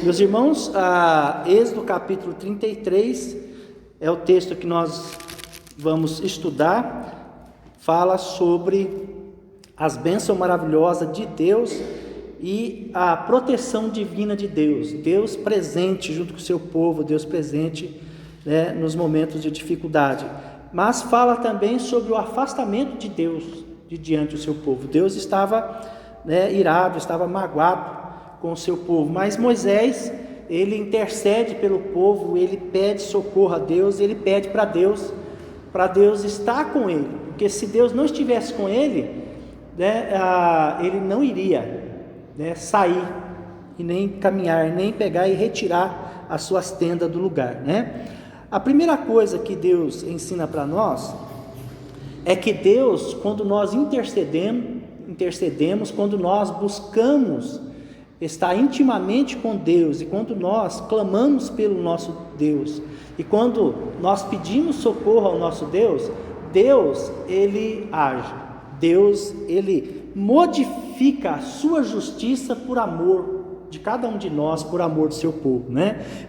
Meus irmãos, Êxodo capítulo 33 é o texto que nós vamos estudar, fala sobre as bênçãos maravilhosas de Deus e a proteção divina de Deus, Deus presente junto com o seu povo, Deus presente, né, nos momentos de dificuldade, mas fala também sobre o afastamento de Deus de diante do seu povo. Deus estava, irado, estava magoado com o seu povo, mas Moisés, ele intercede pelo povo, ele pede socorro a Deus, ele pede para Deus estar com ele, porque se Deus não estivesse com ele, ele não iria, sair e nem caminhar, nem pegar e retirar as suas tendas do lugar, A primeira coisa que Deus ensina para nós é que Deus, quando nós intercedemos, quando nós buscamos estar intimamente com Deus, e quando nós clamamos pelo nosso Deus, e quando nós pedimos socorro ao nosso Deus, Deus, ele age, Deus, ele modifica a sua justiça por amor de cada um de nós, por amor do seu povo,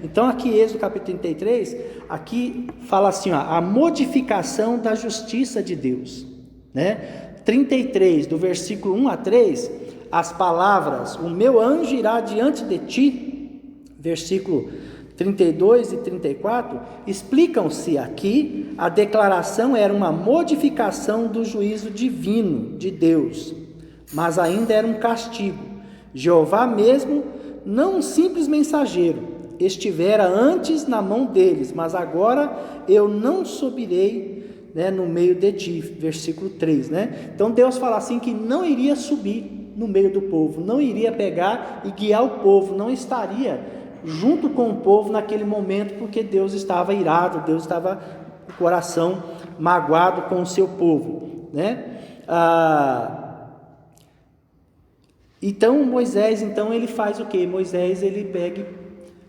Então aqui, Êxodo capítulo 33, aqui fala assim, a modificação da justiça de Deus, 33, do versículo 1 a 3, as palavras, o meu anjo irá diante de ti, versículo 32 e 34, explicam-se aqui, a declaração era uma modificação do juízo divino de Deus, mas ainda era um castigo. Jeová mesmo, não um simples mensageiro, estivera antes na mão deles, mas agora eu não subirei, no meio de ti, versículo 3, Então Deus fala assim que não iria subir no meio do povo, não iria pegar e guiar o povo, não estaria junto com o povo naquele momento, porque Deus estava irado, Deus estava com o coração magoado com o seu povo, Então Moisés, ele faz o que? Moisés, ele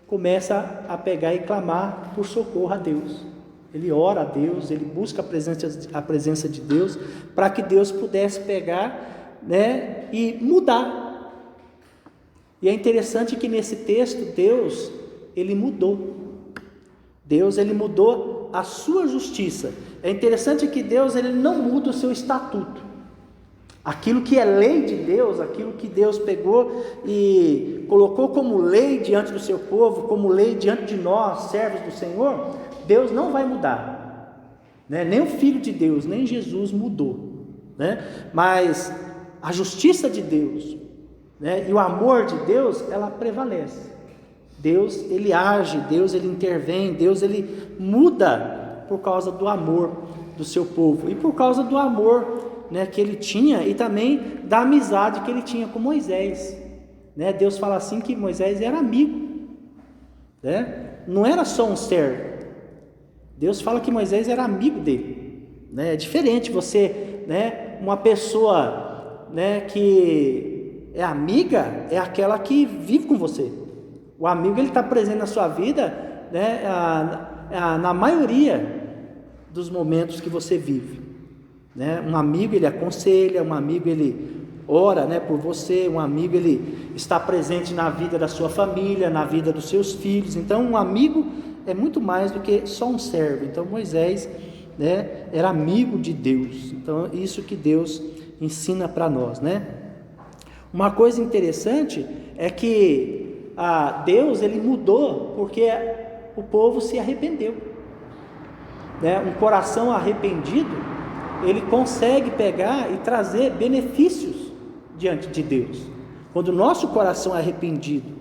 começa a pegar e clamar por socorro a Deus, ele ora a Deus, ele busca a presença de Deus, para que Deus pudesse pegar, e mudar. E é interessante que nesse texto, Deus, ele mudou a sua justiça. É interessante que Deus, ele não muda o seu estatuto, aquilo que é lei de Deus, aquilo que Deus pegou e colocou como lei diante do seu povo, como lei diante de nós, servos do Senhor, Deus não vai mudar, nem o Filho de Deus, nem Jesus mudou, mas a justiça de Deus, e o amor de Deus, ela prevalece. Deus, ele age, Deus, ele intervém, Deus, ele muda por causa do amor do seu povo, e por causa do amor, que ele tinha, e também da amizade que ele tinha com Moisés, Deus fala assim que Moisés era amigo, não era só um servo. Deus fala que Moisés era amigo dele, É diferente você, uma pessoa, que é amiga, é aquela que vive com você. O amigo, ele está presente na sua vida, na maioria dos momentos que você vive, Um amigo, ele aconselha, um amigo, ele ora, por você, um amigo, ele está presente na vida da sua família, na vida dos seus filhos. Então um amigo é muito mais do que só um servo. Então Moisés, era amigo de Deus. Então isso que Deus ensina para nós, Uma coisa interessante é que Deus, ele mudou porque o povo se arrependeu, Um coração arrependido, ele consegue pegar e trazer benefícios diante de Deus. Quando o nosso coração é arrependido,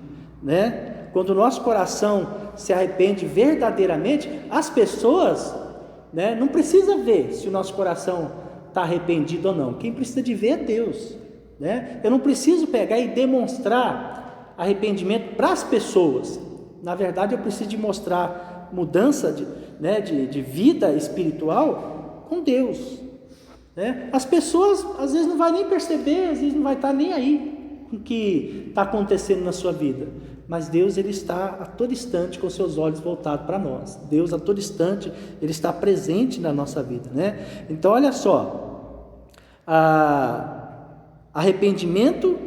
quando o nosso coração se arrepende verdadeiramente, as pessoas, não precisa ver se o nosso coração está arrependido ou não. Quem precisa de ver é Deus, Eu não preciso pegar e demonstrar arrependimento para as pessoas. Na verdade, eu preciso de mostrar mudança de vida espiritual com Deus, As pessoas às vezes não vai nem perceber, às vezes não vai estar nem aí com o que está acontecendo na sua vida, mas Deus, ele está a todo instante com seus olhos voltados para nós. Deus, a todo instante, ele está presente na nossa vida, Então olha só, arrependimento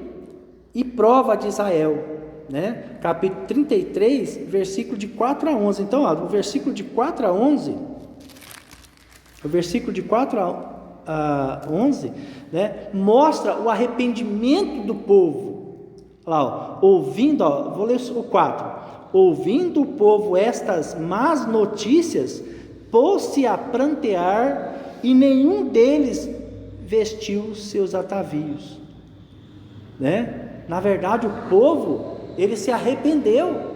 e prova de Israel, né? Capítulo 33, versículo de 4 a 11. Então, ó, o versículo de 4 a 11, o versículo de 4 a 11, né, mostra o arrependimento do povo. Lá, ó, ouvindo, ó, vou ler o 4. Ouvindo o povo estas más notícias, pôs-se a prantear, e nenhum deles vestiu seus atavios, né? Na verdade, o povo, ele se arrependeu,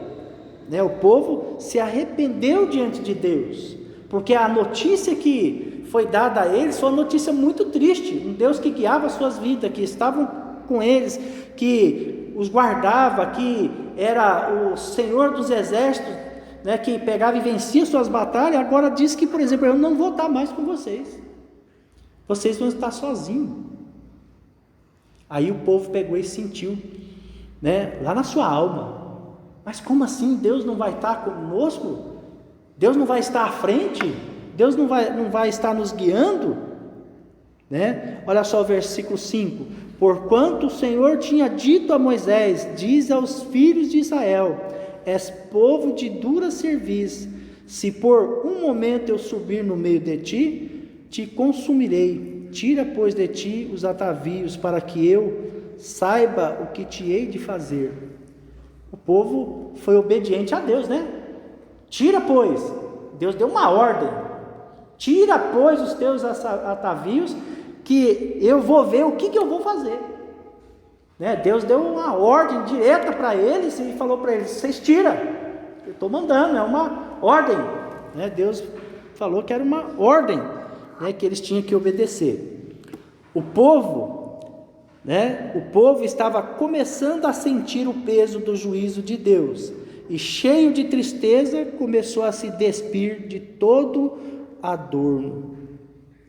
né? O povo se arrependeu diante de Deus, porque a notícia que foi dada a eles foi uma notícia muito triste. Um Deus que guiava as suas vidas, que estavam com eles, que os guardava, que era o Senhor dos exércitos, né, que pegava e vencia suas batalhas. Agora diz que, por exemplo, eu não vou estar mais com vocês, vocês vão estar sozinhos. Aí o povo pegou e sentiu, né, lá na sua alma: mas como assim? Deus não vai estar conosco? Deus não vai estar à frente? Deus não vai estar nos guiando? Né? Olha só o versículo 5: porquanto o Senhor tinha dito a Moisés: diz aos filhos de Israel: és povo de dura cerviz, se por um momento eu subir no meio de ti, te consumirei. Tira, pois, de ti os atavios, para que eu saiba o que te hei de fazer. O povo foi obediente a Deus, né? Tira, pois, Deus deu uma ordem: tira, pois, os teus atavios, que eu vou ver o que eu vou fazer, né? Deus deu uma ordem direta para eles e falou para eles: vocês tiram, eu estou mandando, é uma ordem, né? Deus falou que era uma ordem, né, que eles tinham que obedecer. O povo, né, o povo estava começando a sentir o peso do juízo de Deus, e cheio de tristeza começou a se despir de todo adorno,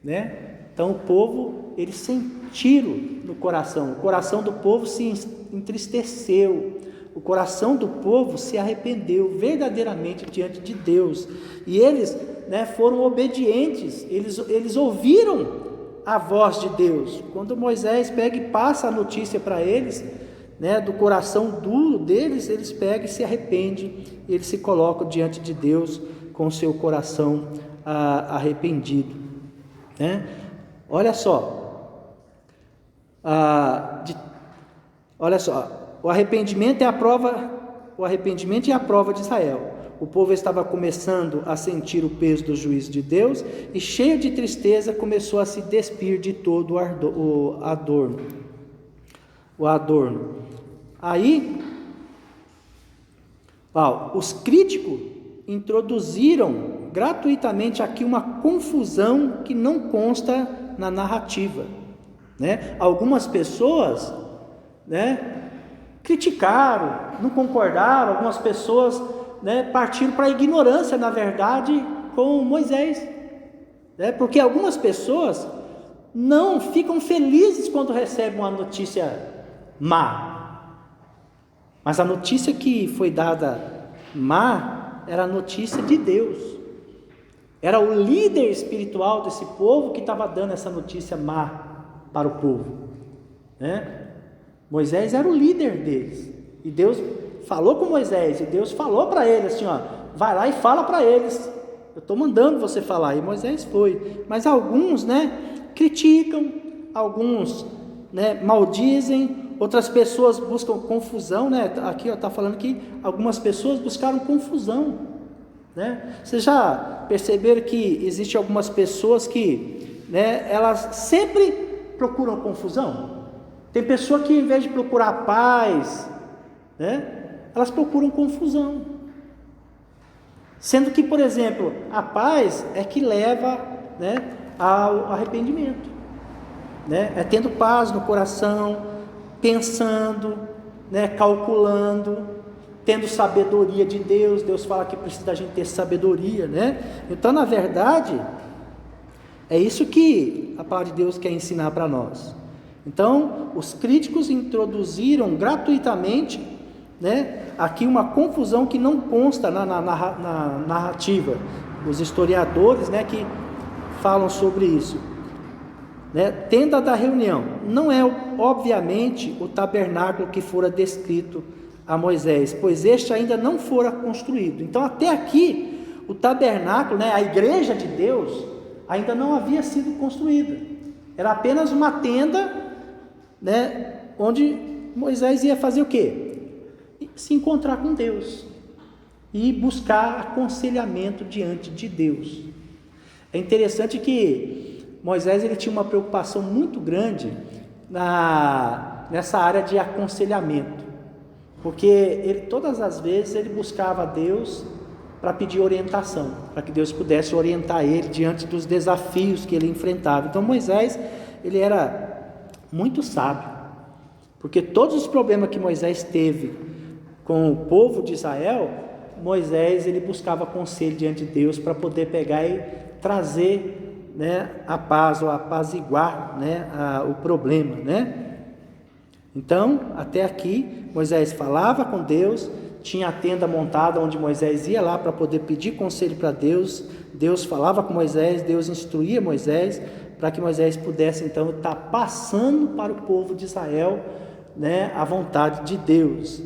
né? Então o povo, eles sentiram no coração, o coração do povo se entristeceu, o coração do povo se arrependeu verdadeiramente diante de Deus, e eles, né, foram obedientes, eles ouviram a voz de Deus. Quando Moisés pega e passa a notícia para eles, né, do coração duro deles, eles pegam e se arrependem, eles se colocam diante de Deus com o seu coração arrependido, né? Olha só, o arrependimento é a prova de Israel. O povo estava começando a sentir o peso do juízo de Deus, e cheio de tristeza começou a se despir de todo o adorno. Aí, os críticos introduziram gratuitamente aqui uma confusão que não consta na narrativa, né? Algumas pessoas, né, criticaram, não concordaram. Algumas pessoas, né, partiram para a ignorância, na verdade, com Moisés, né? Porque algumas pessoas não ficam felizes quando recebem uma notícia má, mas a notícia que foi dada má era a notícia de Deus. Era o líder espiritual desse povo que estava dando essa notícia má para o povo, né? Moisés era o líder deles, e Deus falou com Moisés, e Deus falou para ele assim: ó, vai lá e fala para eles, eu estou mandando você falar. E Moisés foi. Mas alguns, né, criticam, alguns, né, maldizem, outras pessoas buscam confusão, né? Aqui está falando que algumas pessoas buscaram confusão, né? Vocês já perceberam que existe algumas pessoas que, né, elas sempre procuram confusão? Tem pessoa que, em vez de procurar paz, né, elas procuram confusão, sendo que, por exemplo, a paz é que leva, né, ao arrependimento, né? É tendo paz no coração, pensando, né, calculando, tendo sabedoria de Deus. Deus fala que precisa da gente ter sabedoria, né? Então, na verdade, é isso que a palavra de Deus quer ensinar para nós. Então, os críticos introduziram gratuitamente, né, aqui uma confusão que não consta na narrativa. Os historiadores, né, que falam sobre isso, né? Tenda da reunião não é, obviamente, o tabernáculo que fora descrito a Moisés, pois este ainda não fora construído. Então até aqui o tabernáculo, a igreja de Deus, ainda não havia sido construída. Era apenas uma tenda, onde Moisés ia fazer o quê? Se encontrar com Deus e buscar aconselhamento diante de Deus. É interessante que Moisés ele tinha uma preocupação muito grande nessa área de aconselhamento, porque todas as vezes ele buscava a Deus para pedir orientação, para que Deus pudesse orientar ele diante dos desafios que ele enfrentava. Então Moisés ele era muito sábio, porque todos os problemas que Moisés teve com o povo de Israel, Moisés ele buscava conselho diante de Deus para poder pegar e trazer, a paz, ou apaziguar, o problema, Então, até aqui, Moisés falava com Deus, tinha a tenda montada onde Moisés ia lá para poder pedir conselho para Deus, Deus falava com Moisés, Deus instruía Moisés, para que Moisés pudesse então estar passando para o povo de Israel, a vontade de Deus.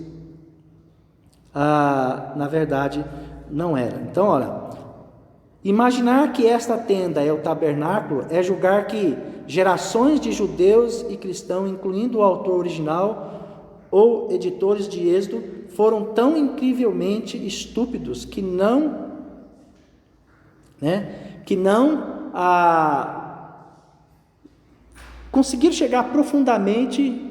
Na verdade, não era. Então, olha, imaginar que esta tenda é o tabernáculo é julgar que gerações de judeus e cristãos, incluindo o autor original ou editores de Êxodo, foram tão incrivelmente estúpidos que não conseguiram chegar profundamente,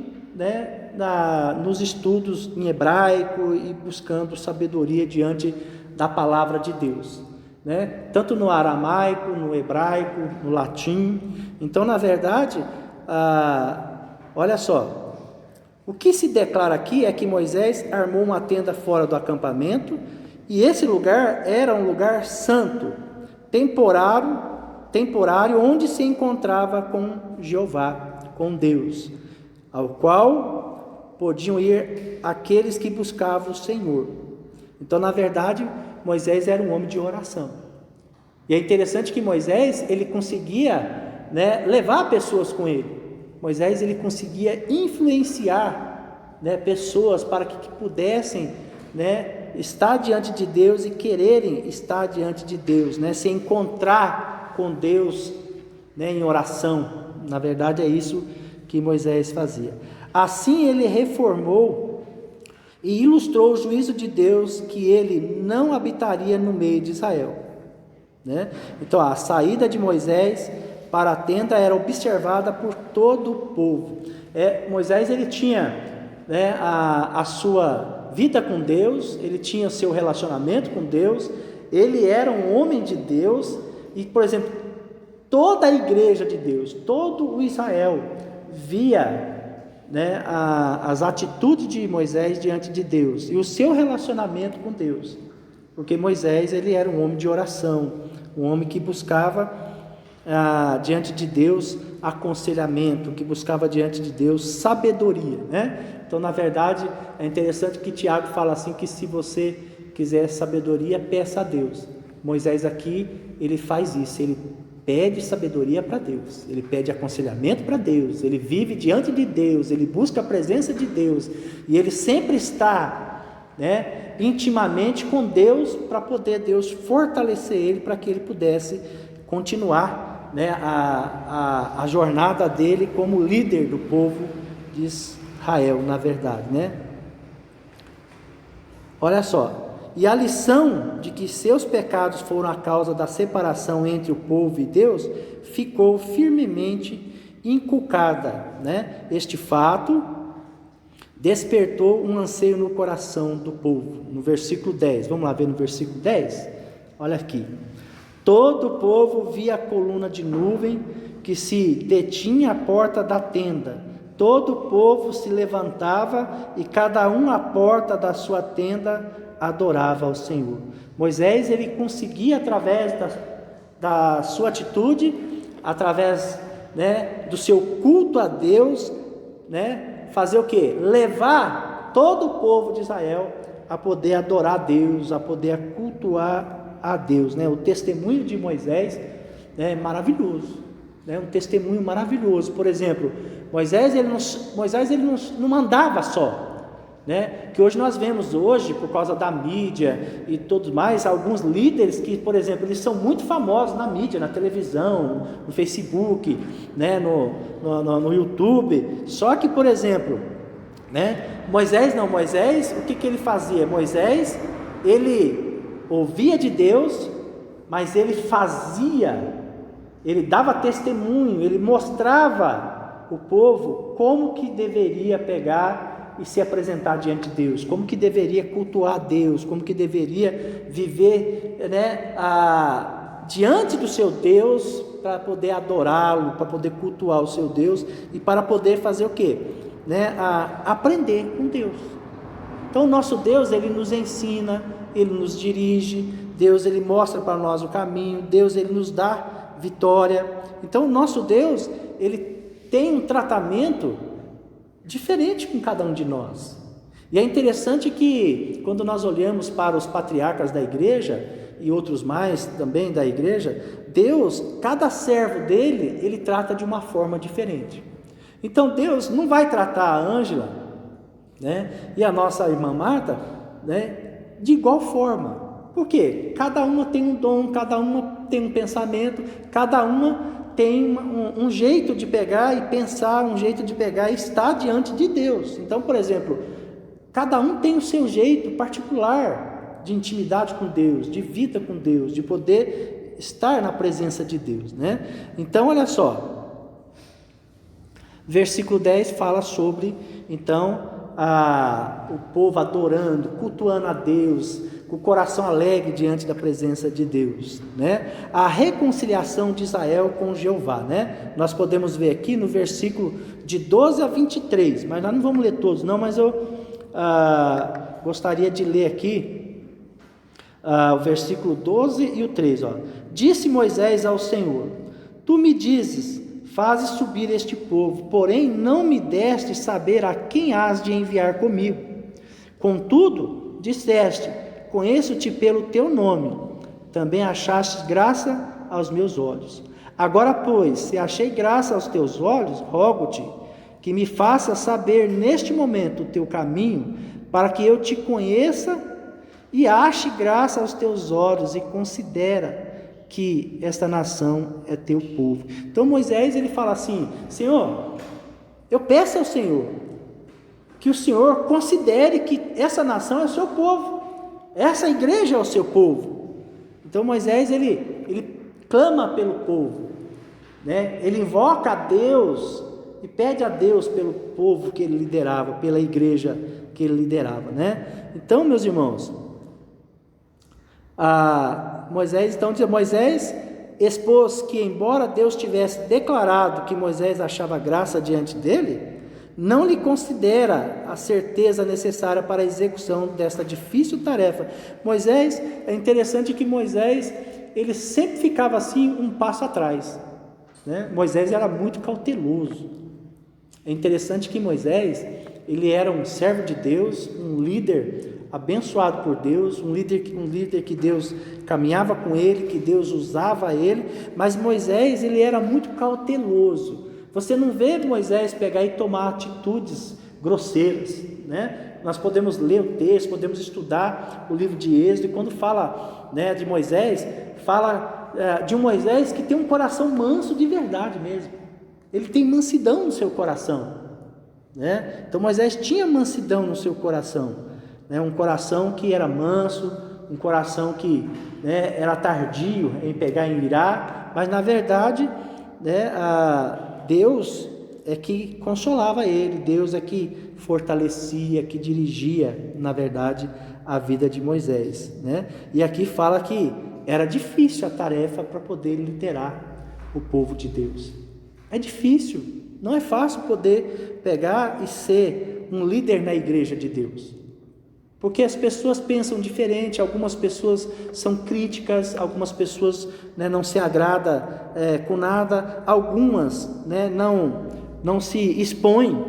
nos estudos em hebraico e buscando sabedoria diante da palavra de Deus, tanto no aramaico, no hebraico, no latim. Então, na verdade, olha só, o que se declara aqui é que Moisés armou uma tenda fora do acampamento, e esse lugar era um lugar santo, temporário, onde se encontrava com Jeová, com Deus, ao qual podiam ir aqueles que buscavam o Senhor. Então, na verdade, Moisés era um homem de oração. E é interessante que Moisés, ele conseguia, levar pessoas com ele. Moisés, ele conseguia influenciar, pessoas para que pudessem, estar diante de Deus e quererem estar diante de Deus, se encontrar com Deus, em oração. Na verdade, é isso que Moisés fazia. Assim ele reformou e ilustrou o juízo de Deus, que ele não habitaria no meio de Israel, Então a saída de Moisés para a tenda era observada por todo o povo. Moisés ele tinha, a sua vida com Deus, ele tinha o seu relacionamento com Deus, ele era um homem de Deus, e, por exemplo, toda a igreja de Deus, todo o Israel via, as atitudes de Moisés diante de Deus e o seu relacionamento com Deus, porque Moisés ele era um homem de oração, um homem que buscava diante de Deus aconselhamento, que buscava diante de Deus sabedoria, Então, na verdade, é interessante que Tiago fala assim, que se você quiser sabedoria, peça a Deus. Moisés aqui, ele faz isso, ele pede sabedoria para Deus, ele pede aconselhamento para Deus, ele vive diante de Deus, ele busca a presença de Deus, e ele sempre está, intimamente com Deus, para poder Deus fortalecer ele, para que ele pudesse continuar, a jornada dele como líder do povo de Israel, na verdade, Olha só, e a lição de que seus pecados foram a causa da separação entre o povo e Deus ficou firmemente inculcada, Este fato despertou um anseio no coração do povo. No versículo 10, vamos lá ver no versículo 10, olha aqui: todo o povo via a coluna de nuvem que se detinha à porta da tenda. Todo o povo se levantava e cada um à porta da sua tenda adorava ao Senhor. Moisés ele conseguia, através da sua atitude, através do seu culto a Deus, fazer o que? Levar todo o povo de Israel a poder adorar a Deus, a poder cultuar a Deus. O testemunho de Moisés é maravilhoso, um testemunho maravilhoso. Por exemplo, Moisés ele não mandava só, né? Que hoje nós vemos hoje, por causa da mídia e tudo mais, alguns líderes que, por exemplo, eles são muito famosos na mídia, na televisão, no Facebook, né? no YouTube. Só que, por exemplo, né? Moisés, o que ele fazia? Moisés, ele ouvia de Deus, mas ele fazia, ele dava testemunho, ele mostrava o povo como que deveria pegar e se apresentar diante de Deus, como que deveria cultuar Deus, como que deveria viver, né, diante do seu Deus, para poder adorá-lo, para poder cultuar o seu Deus e para poder fazer o quê? Né, aprender com Deus. Então o nosso Deus, ele nos ensina, ele nos dirige, Deus, ele mostra para nós o caminho, Deus, ele nos dá vitória. Então o nosso Deus, ele tem um tratamento diferente com cada um de nós. E é interessante que quando nós olhamos para os patriarcas da igreja e outros mais também da igreja, Deus, cada servo dele, ele trata de uma forma diferente. Então Deus não vai tratar a Ângela, né, e a nossa irmã Marta, né, de igual forma. Por quê? Cada uma tem um dom, cada uma tem um pensamento, cada uma tem um jeito de pegar e pensar, um jeito de pegar e estar diante de Deus. Então, por exemplo, cada um tem o seu jeito particular de intimidade com Deus, de vida com Deus, de poder estar na presença de Deus, né? Então, olha só, versículo 10 fala sobre, então, o povo adorando, cultuando a Deus, com o coração alegre diante da presença de Deus, né? A reconciliação de Israel com Jeová, né? Nós podemos ver aqui no versículo de 12 a 23, mas nós não vamos ler todos não, mas eu gostaria de ler aqui o versículo 12 e o 13, ó. Disse Moisés ao Senhor: Tu me dizes, fazes subir este povo, porém não me deste saber a quem hás de enviar comigo. Contudo, disseste: Conheço-te pelo teu nome, também achaste graça aos meus olhos. Agora, pois, se achei graça aos teus olhos, rogo-te que me faças saber neste momento o teu caminho, para que eu te conheça e ache graça aos teus olhos e considera que esta nação é teu povo. Então Moisés, ele fala assim: Senhor, eu peço ao Senhor que o Senhor considere que essa nação é o seu povo, essa igreja é o seu povo. Então Moisés, ele clama pelo povo, né? Ele invoca a Deus e pede a Deus pelo povo que ele liderava, pela igreja que ele liderava, né? Então, meus irmãos, Moisés expôs que, embora Deus tivesse declarado que Moisés achava graça diante dele, não lhe considera a certeza necessária para a execução desta difícil tarefa. Moisés, é interessante que Moisés, ele sempre ficava assim um passo atrás, né? Moisés era muito cauteloso. É interessante que Moisés, ele era um servo de Deus, um líder abençoado por Deus, um líder que Deus caminhava com ele, que Deus usava ele, mas Moisés, ele era muito cauteloso. Você não vê Moisés pegar e tomar atitudes grosseiras, né? Nós podemos ler o texto, podemos estudar o livro de Êxodo, e quando fala, né, de Moisés, fala de um Moisés que tem um coração manso de verdade mesmo. Ele tem mansidão no seu coração, né? Então Moisés tinha mansidão no seu coração, né? Um coração que era manso, um coração que, né, era tardio em pegar e irar, mas na verdade, né, Deus é que consolava ele, Deus é que fortalecia, que dirigia, na verdade, a vida de Moisés, né? E aqui fala que era difícil a tarefa para poder liderar o povo de Deus. É difícil, não é fácil poder pegar e ser um líder na igreja de Deus, porque as pessoas pensam diferente, algumas pessoas são críticas, algumas pessoas, né, não se agradam com nada, algumas, né, não se expõem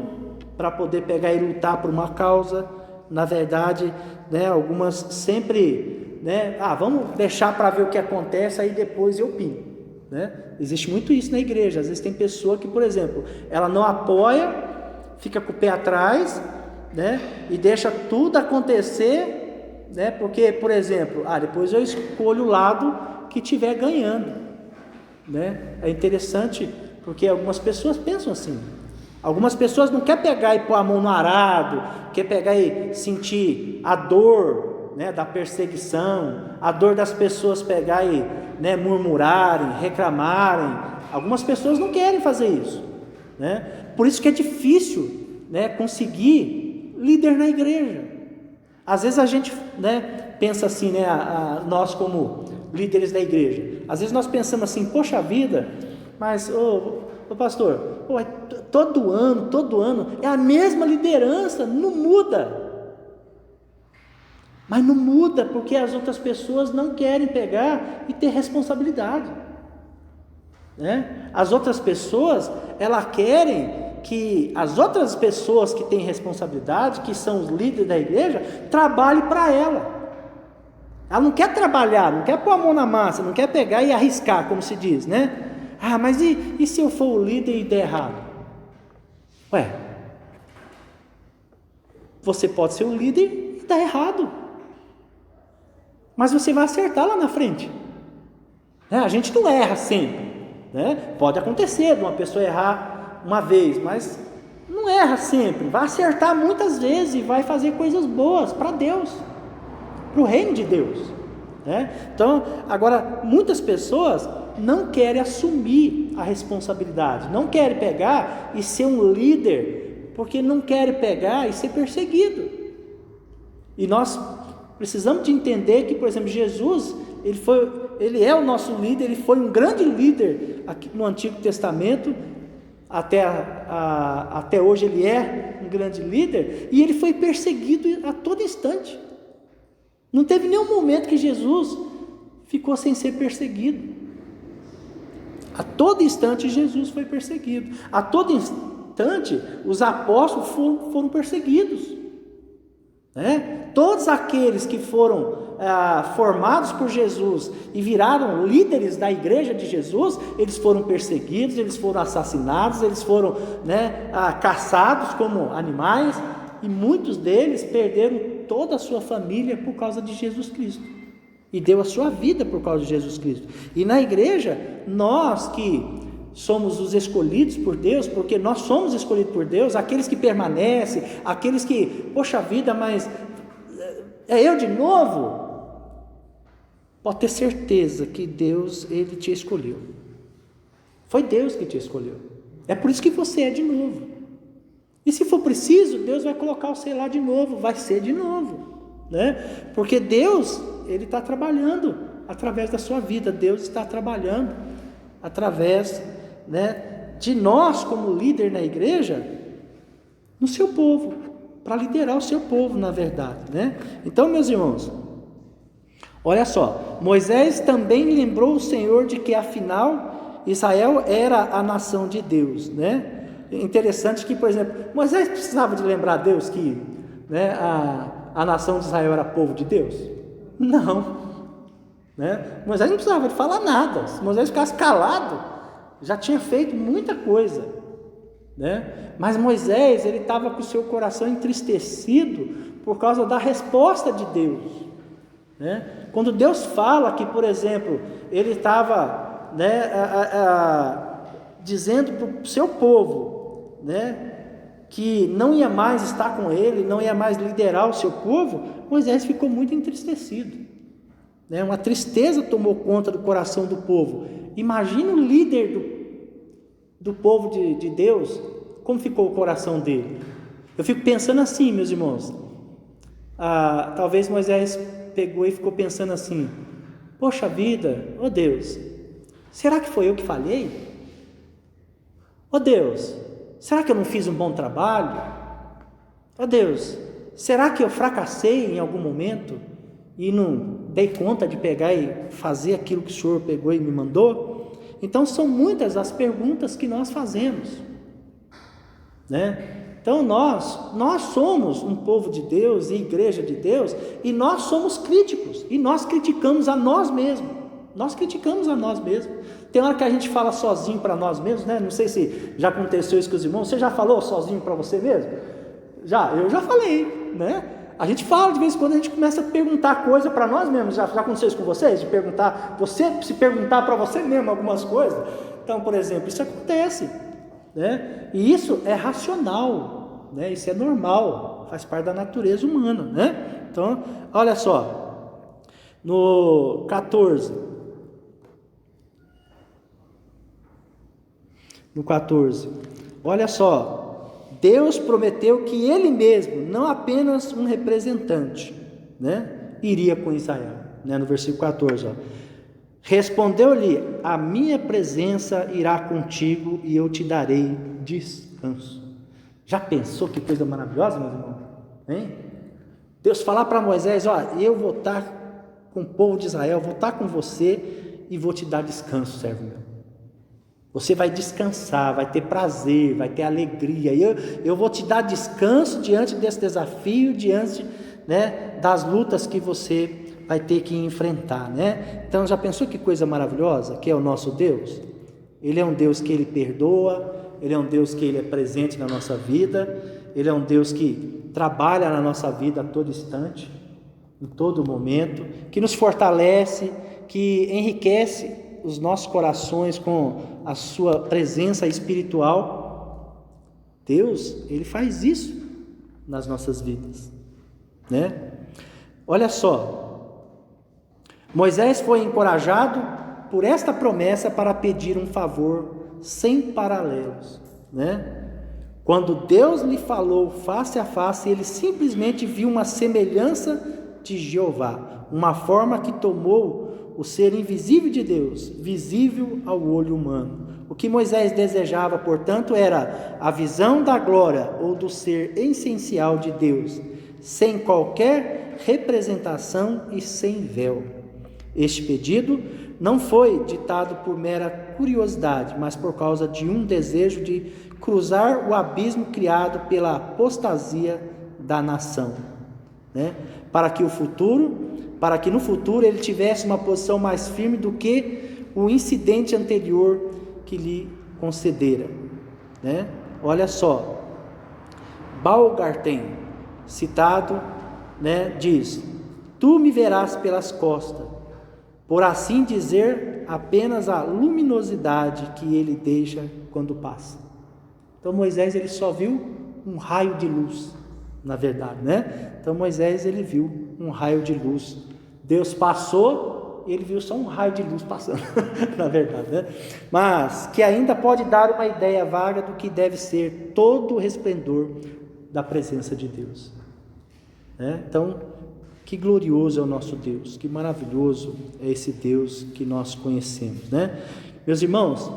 para poder pegar e lutar por uma causa. Na verdade, né, algumas sempre, né, vamos deixar para ver o que acontece, aí depois eu opino, né? Existe muito isso na igreja. Às vezes tem pessoa que, por exemplo, ela não apoia, fica com o pé atrás, né? E deixa tudo acontecer, né? Porque, por exemplo, depois eu escolho o lado que estiver ganhando, né? É interessante porque algumas pessoas pensam assim. Algumas pessoas não querem pegar e pôr a mão no arado, quer pegar e sentir a dor, né, da perseguição, a dor das pessoas pegar e, né, murmurarem, reclamarem. Algumas pessoas não querem fazer isso, né? Por isso que é difícil, né, conseguir líder na igreja. Às vezes a gente, né, pensa assim, né, nós como líderes da igreja, às vezes nós pensamos assim, poxa vida, mas ô pastor, todo ano é a mesma liderança, não muda. Mas não muda porque as outras pessoas não querem pegar e ter responsabilidade, né? As outras pessoas, elas querem que as outras pessoas que têm responsabilidade, que são os líderes da igreja, trabalhem para ela. Ela não quer trabalhar, não quer pôr a mão na massa, não quer pegar e arriscar, como se diz, né? Mas e se eu for o líder e der errado? Você pode ser o líder e dar errado, mas você vai acertar lá na frente, né? A gente não erra sempre, né? Pode acontecer de uma pessoa errar uma vez, mas não erra sempre, vai acertar muitas vezes e vai fazer coisas boas para Deus, para o reino de Deus, né? Então, agora, muitas pessoas não querem assumir a responsabilidade, não querem pegar e ser um líder, porque não querem pegar e ser perseguido. E nós precisamos de entender que, por exemplo, Jesus, ele é o nosso líder, ele foi um grande líder aqui no Antigo Testamento, até hoje ele é um grande líder, e ele foi perseguido a todo instante. Não teve nenhum momento que Jesus ficou sem ser perseguido. A todo instante Jesus foi perseguido. A todo instante os apóstolos foram perseguidos, né? Todos aqueles que foram formados por Jesus e viraram líderes da igreja de Jesus, eles foram perseguidos, eles foram assassinados, eles foram, né, caçados como animais, e muitos deles perderam toda a sua família por causa de Jesus Cristo, e deu a sua vida por causa de Jesus Cristo. E na igreja, nós que somos os escolhidos por Deus, porque nós somos escolhidos por Deus, aqueles que permanecem, aqueles que, poxa vida, mas é eu de novo, pode ter certeza que Deus, Ele te escolheu, foi Deus que te escolheu, é por isso que você é de novo, e se for preciso, Deus vai colocar você lá de novo, vai ser de novo, né? Porque Deus, Ele está trabalhando através da sua vida, Deus está trabalhando através, né, de nós como líder na igreja, no seu povo, para liderar o seu povo, na verdade, né? Então, meus irmãos, olha só, Moisés também lembrou o Senhor de que afinal Israel era a nação de Deus, né? Interessante que, por exemplo, Moisés precisava de lembrar a Deus que, né, a nação de Israel era povo de Deus? Não, né? Moisés não precisava de falar nada. Se Moisés ficasse calado, já tinha feito muita coisa, né? Mas Moisés, ele estava com o seu coração entristecido por causa da resposta de Deus, né? Quando Deus fala que, por exemplo, ele estava, né, dizendo para o seu povo, né, que não ia mais estar com ele, não ia mais liderar o seu povo, Moisés ficou muito entristecido, né? Uma tristeza tomou conta do coração do povo. Imagina o líder do povo de Deus, como ficou o coração dele. Eu fico pensando assim, meus irmãos, talvez Moisés pegou e ficou pensando assim: poxa vida, ó Deus, será que foi eu que falhei? Ó Deus, será que eu não fiz um bom trabalho? Ó Deus, será que eu fracassei em algum momento e não dei conta de pegar e fazer aquilo que o Senhor pegou e me mandou? Então são muitas as perguntas que nós fazemos, né? Então nós somos um povo de Deus e igreja de Deus, e nós somos críticos, e nós criticamos a nós mesmos. Tem hora que a gente fala sozinho para nós mesmos, né? Não sei se já aconteceu isso com os irmãos. Você já falou sozinho para você mesmo? Eu já falei, né? A gente fala de vez em quando, a gente começa a perguntar coisa para nós mesmos. Já aconteceu isso com vocês? De perguntar, você se perguntar para você mesmo algumas coisas? Então, por exemplo, isso acontece, né? E isso é racional, né? Isso é normal, faz parte da natureza humana, né? Então, olha só, no 14, olha só, Deus prometeu que Ele mesmo, não apenas um representante, né, iria com Israel, né, no versículo 14, ó. Respondeu-lhe: a minha presença irá contigo e eu te darei descanso. Já pensou que coisa maravilhosa, meus irmãos? Hein? Deus falar para Moisés: ó, eu vou estar com o povo de Israel, vou estar com você e vou te dar descanso, servo meu. Você vai descansar, vai ter prazer, vai ter alegria. Eu vou te dar descanso diante desse desafio, diante, né, das lutas que você vai ter que enfrentar, né? Então, já pensou que coisa maravilhosa que é o nosso Deus? Ele é um Deus que Ele perdoa, Ele é um Deus que Ele é presente na nossa vida, Ele é um Deus que trabalha na nossa vida a todo instante, em todo momento, que nos fortalece, que enriquece os nossos corações com a sua presença espiritual. Deus, Ele faz isso nas nossas vidas, né? Olha só, Moisés foi encorajado por esta promessa para pedir um favor sem paralelos, né? Quando Deus lhe falou face a face, ele simplesmente viu uma semelhança de Jeová, uma forma que tomou o ser invisível de Deus, visível ao olho humano. O que Moisés desejava, portanto, era a visão da glória ou do ser essencial de Deus, sem qualquer representação e sem véu. Este pedido não foi ditado por mera curiosidade, mas por causa de um desejo de cruzar o abismo criado pela apostasia da nação, né? Para que no futuro ele tivesse uma posição mais firme do que o incidente anterior que lhe concedera, né? Olha só, Baumgarten, citado, né, diz: tu me verás pelas costas, por assim dizer, apenas a luminosidade que ele deixa quando passa. Então Moisés, ele só viu um raio de luz, na verdade, né? Então Moisés, ele viu um raio de luz. Deus passou, ele viu só um raio de luz passando, na verdade, né? Mas que ainda pode dar uma ideia vaga do que deve ser todo o resplendor da presença de Deus, né? Então, que glorioso é o nosso Deus, que maravilhoso é esse Deus que nós conhecemos, né? Meus irmãos,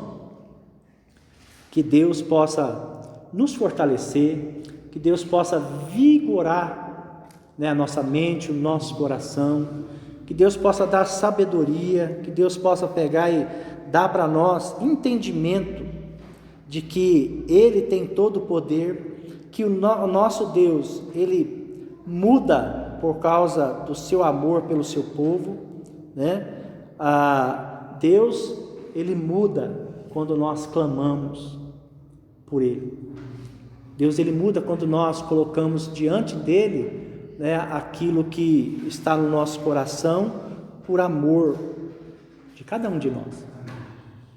que Deus possa nos fortalecer, que Deus possa vigorar, né, a nossa mente, o nosso coração, que Deus possa dar sabedoria, que Deus possa pegar e dar para nós entendimento de que Ele tem todo o poder, que o nosso Deus, Ele muda por causa do seu amor pelo seu povo, né? Deus, Ele muda quando nós clamamos por Ele. Deus, Ele muda quando nós colocamos diante dEle, né, aquilo que está no nosso coração, por amor de cada um de nós.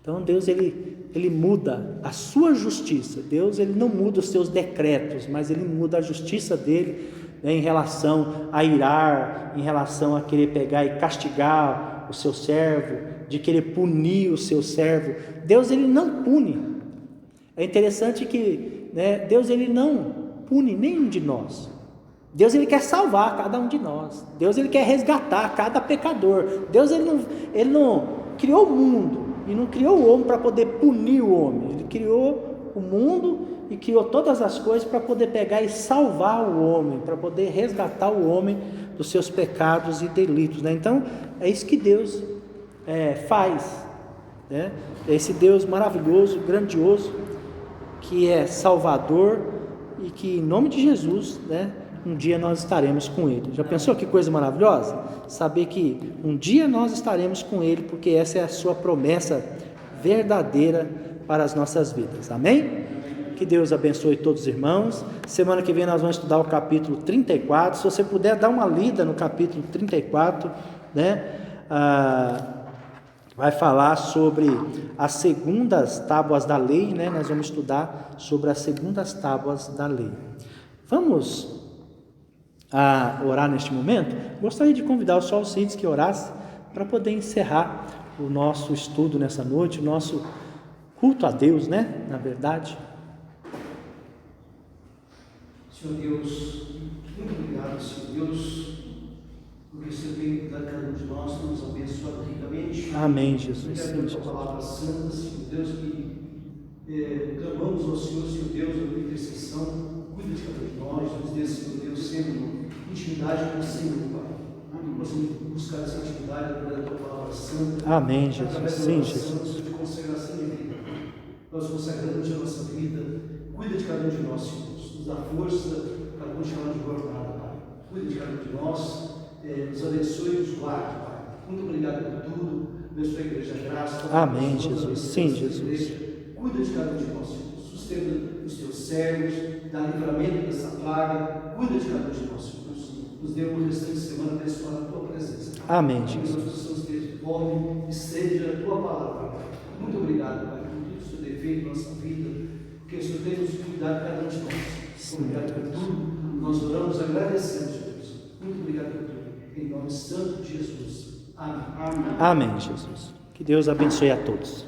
Então Deus, Ele muda a sua justiça. Deus, Ele não muda os seus decretos, mas Ele muda a justiça dEle, né, em relação a irar, em relação a querer pegar e castigar o seu servo, de querer punir o seu servo. Deus, Ele não pune. É interessante que, né, Deus, Ele não pune nenhum de nós. Deus, Ele quer salvar cada um de nós. Deus, Ele quer resgatar cada pecador. Deus, Ele não criou o mundo e não criou o homem para poder punir o homem. Ele criou o mundo e criou todas as coisas para poder pegar e salvar o homem, para poder resgatar o homem dos seus pecados e delitos, né? Então, é isso que Deus faz, né? Esse Deus maravilhoso, grandioso, que é Salvador e que, em nome de Jesus, né, um dia nós estaremos com Ele. Já pensou que coisa maravilhosa? Saber que um dia nós estaremos com Ele, porque essa é a sua promessa verdadeira para as nossas vidas. Amém? Que Deus abençoe todos os irmãos. Semana que vem nós vamos estudar o capítulo 34. Se você puder dar uma lida no capítulo 34, né? Vai falar sobre as segundas tábuas da lei, né? Nós vamos estudar sobre as segundas tábuas da lei. Vamos orar neste momento? Gostaria de convidar o Sol Alcides que orasse para poder encerrar o nosso estudo nessa noite, o nosso culto a Deus, né? Na verdade. Senhor Deus, muito obrigado, Senhor Deus, porque você tem dado cada um de nós, nos abençoado ricamente. Amém, Jesus. Obrigado pela tua palavra santa, Senhor Deus, que clamamos ao Senhor, Senhor Deus, a tua intercessão, cuida de cada um de nós, nos dê, Senhor Deus, sempre intimidade com o Senhor, Pai. Que possamos buscar essa intimidade através da tua palavra santa. Amém, Jesus. Sim, Jesus. De consagração de vida. Nós consagramos a nossa vida. Cuida de cada um de nós, Senhor. Nos dá força para continuar de jornada, Pai. Cuida de cada um de nós. Nos abençoe e nos guarde, Pai. Muito obrigado por tudo. Abençoe a igreja graça. Amém, Jesus. Sim, Jesus. Cuida de cada um de nós, Senhor. Sustenta os teus servos. Dá livramento dessa praga. Cuida de cada um de nós, Senhor. Nos dê uma restante de semana abençoada na tua presença. Amém, Jesus. Que nós possamos ter fome e sede da tua palavra, Pai. Muito obrigado, Pai, por tudo que o Senhor tem feito na nossa vida, porque o Senhor tem nos cuidado de cada um de nós. Obrigado por tudo. Nós oramos agradecendo, Jesus. Muito obrigado por tudo. Em nome santo de Jesus. Amém. Amém, Jesus. Que Deus abençoe a todos.